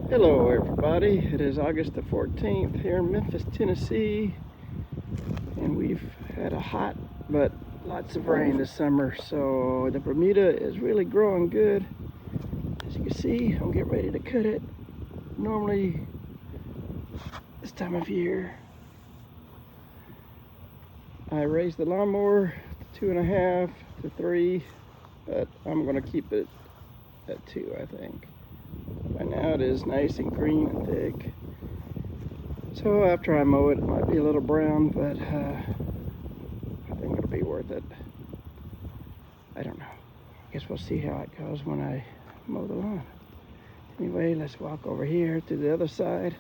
Hello everybody, it is August the 14th here in Memphis, Tennessee, and we've had a hot but lots of rain this summer, so the Bermuda is really growing good. As you can see, I'm getting ready to cut it. Normally this time of year I raise the lawnmower to 2.5 to 3, but I'm going to keep it at 2, I think. By now it is nice and green and thick. So after I mow it, it might be a little brown, but I think it'll be worth it. I don't know. I guess we'll see how it goes when I mow the lawn. Anyway, let's walk over here to the other side.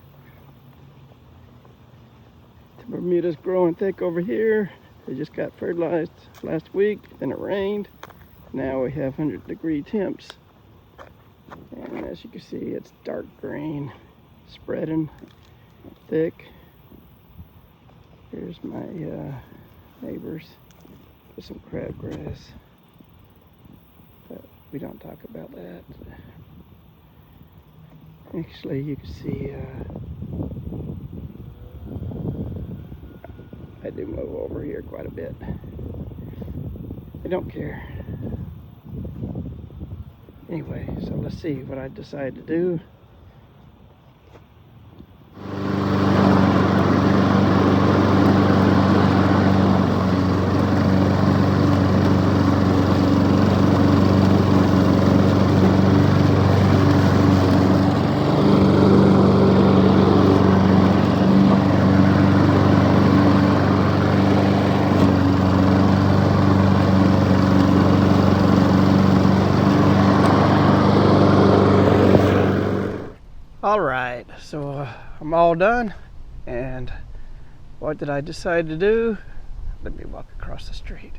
The Bermuda's growing thick over here. They just got fertilized last week, then it rained. Now we have 100-degree temps. And as you can see, it's dark green, spreading thick. Here's my neighbors with some crabgrass, but we don't talk about that. Actually, you can see I do mow over here quite a bit. I don't care. Anyway, so let's see what I decide to do. All right, so I'm all done, and what did I decide to do? Let me walk across the street.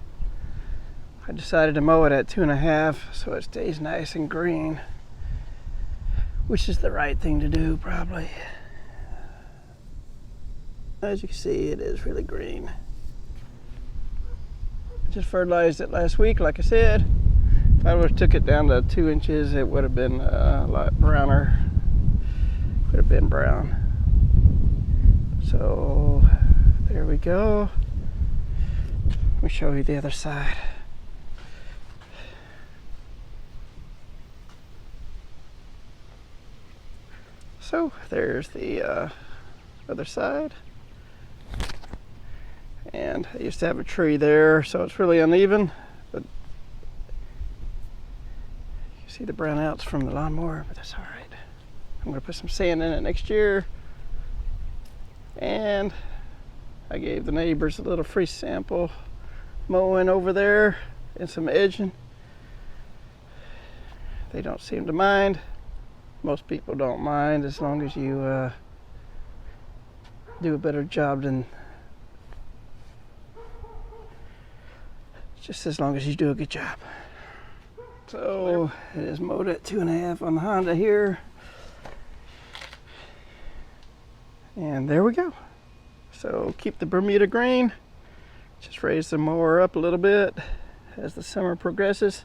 I decided to mow it at 2.5 so it stays nice and green, which is the right thing to do probably. As you can see, it is really green. I just fertilized it last week, like I said. If I would have took it down to 2 inches, it would have been a lot browner. Could have been brown. So there we go. Let me show you the other side. So there's the other side. And I used to have a tree there, so it's really uneven, but you see the brownouts from the lawnmower, but that's all right. I'm going to put some sand in it next year. And I gave the neighbors a little free sample mowing over there and some edging. They don't seem to mind. Most people don't mind as long as you do a better job than, just as long as you do a good job. So it is mowed at 2.5 on the Honda here. And there we go. So keep the Bermuda green. Just raise the mower up a little bit as the summer progresses,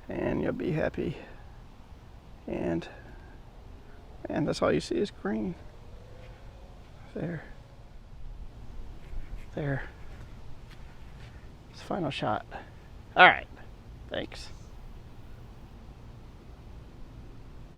and you'll be happy. And that's all you see is green. There. There. It's the final shot. All right. Thanks.